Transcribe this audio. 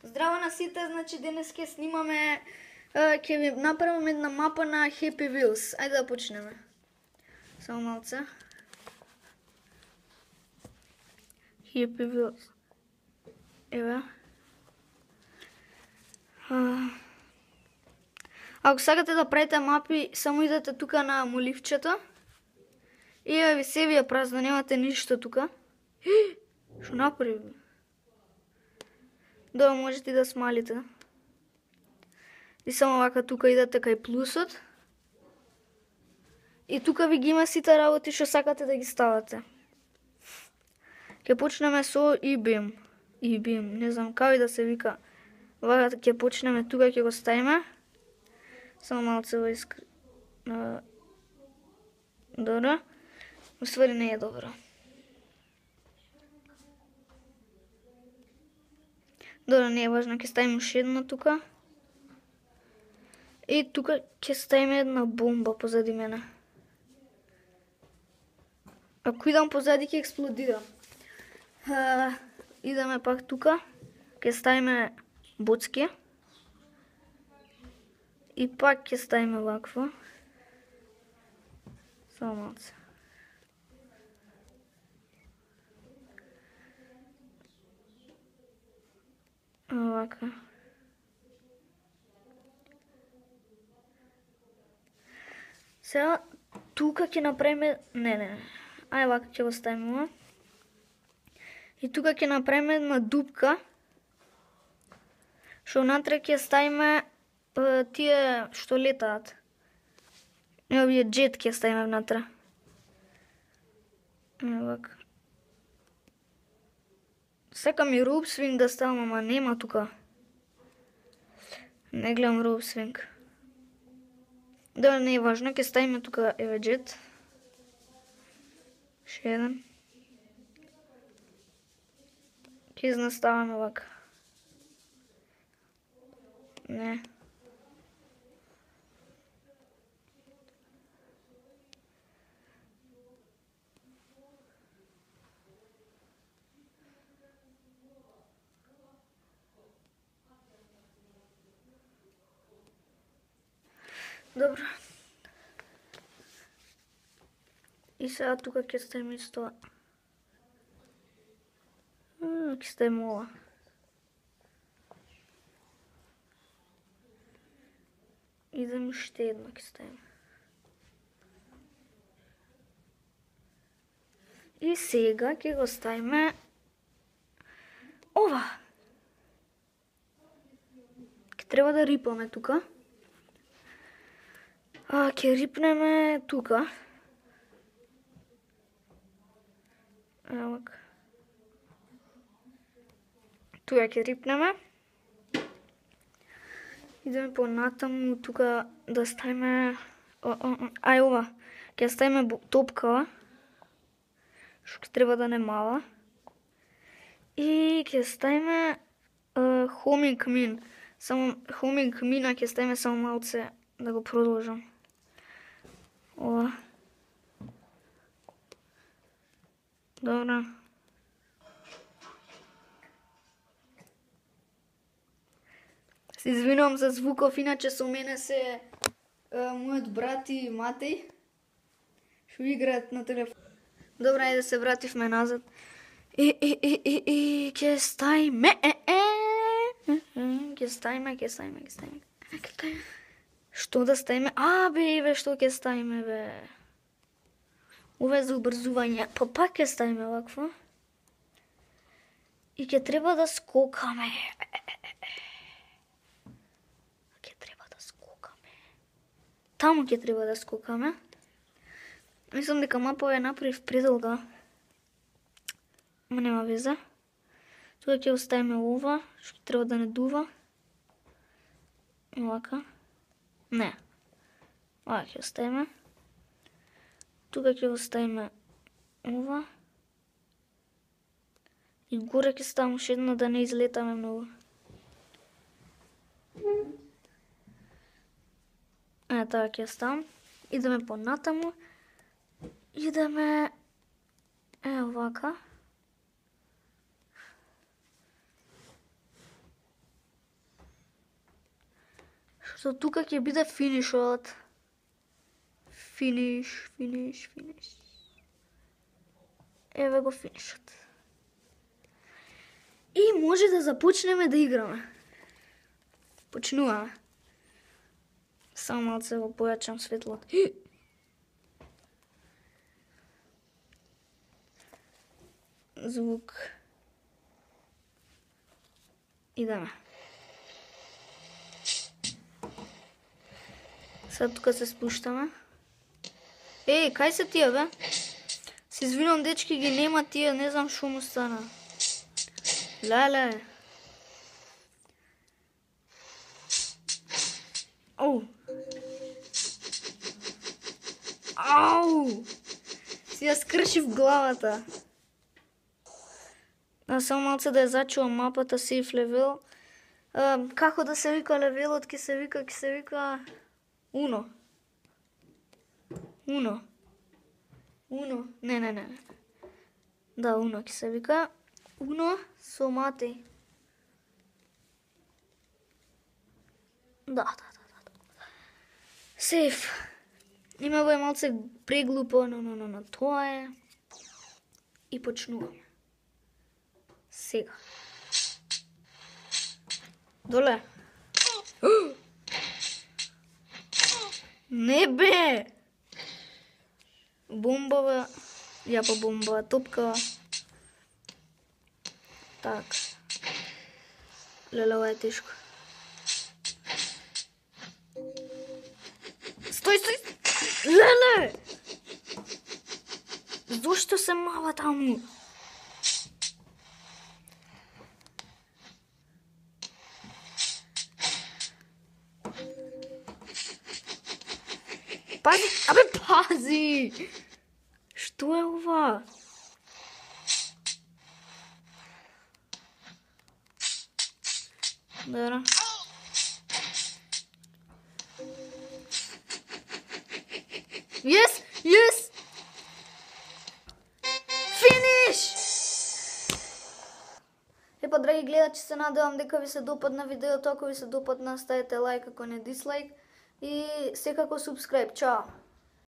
Здраво на сите, значи денес ќе снимаме, ќе ви направим една мапа на Happy Wheels. Ајде да почнеме. Само малце. Happy Wheels. Еве. Ако сакате да правите мапи, само идете тука на моливчето. И ви се ви е празно, немате ништо тука. Што направи? Да, можете да смалите. И само вака тука идете кај плюсот. И тука ви ги има сите работи што сакате да ги ставате. Ќе почнеме со eBeam. eBeam, не знам како и да се вика. Вака ќе почнеме, тука ќе го ставиме. Само малце во искри. Добро. Уствари не е добро. Добро, не е важно, ќе ставиме уште едно тука. И тука ќе ставиме една бомба позади мене. Ако идам позади ќе експлодирам. Идеме пак тука. Ќе ставиме боцки. И пак ќе ставиме вакво. Само малце. Вака. Сега тука ќе направиме... Не. Ај вака ќе го ставиме ова. И тука ќе направиме една дупка. Што внатре ќе ставиме тие што летаат. Овие джет ќе ставиме внатре. Вака. Сакам и rope swing да ставам, ама нема тука. Не гледам rope swing. Да, не е важно, ќе ставиме тука еве джет. Ше еден. Ќе изнаставаме вака. Не. Добро. И сега тука ќе ставиме исто. Ќе ставиме ова. Идем уште едно ќе ставиме. И сега ќе го ставиме ова. Ќе треба да рипаме тука. Ќе рипнеме тука. Евак. Тука ќе рипнеме. Идеме понатаму тука да ставиме... Ај ова. Ќе ставиме топкава. Што треба да не мала. И ќе ставиме homing min. Само homing mina ќе ставиме само малце да го продолжам. Ова. Добро. Се извинувам за звуков, иначе со мене се мојот брат и Матеј, што играат на телефон. Добро, ајде да се вративме назад. И ќе ставиме. Ќе ставиме. Што да ставиме? Бе, што ќе ставиме, бе? Ова е за убрзување. Пак ќе ставиме вакво. И ќе треба да скокаме. Таму ќе треба да скокаме. Мислам дека мапа ја направив предолга. Ама нема веза. Тука ќе оставиме ова, што треба да не дува. Овака. Не. Ова ќе оставиме. Тука ќе оставиме ова. И горе ќе ставам уште едно да не излетаме многу. Така ќе ставам. Идеме понатаму. Идеме... овака. Што тука ќе биде финишот. Финиш. Еве го финишот. И може да започнеме да играме. Почнуваме. Само малце го појачам светлото. Звук. Идеме. Сега тука се спуштаме. Еј, кај се тие, бе? Се извинувам, дечки, ги нема тие, не знам шо му стана. Леле. Оу. Ау! Си ја скршив главата. Само малце да ја зачувам мапата, сейф левел. Како да се вика левелот, ќе се вика Uno. Не. Да, Uno ќе се вика. Uno со Матеј. Да. Сейф. Има го е малце преглупо, но тоа е. И почнуваме. Сега. Доле. Не бе! Бомбава. Ја по бомбава топка. Так. Леле, ова е тешко. Стој! Леле! Зошто се мава таму? Пази! Што е ова? Добро. Yes! Финиш! Епа, драги гледачи, се надевам дека ви се допадна видеото. Ако ви се допадна, ставете лайк, ако не дислайк. И секако субскрайб. Чао!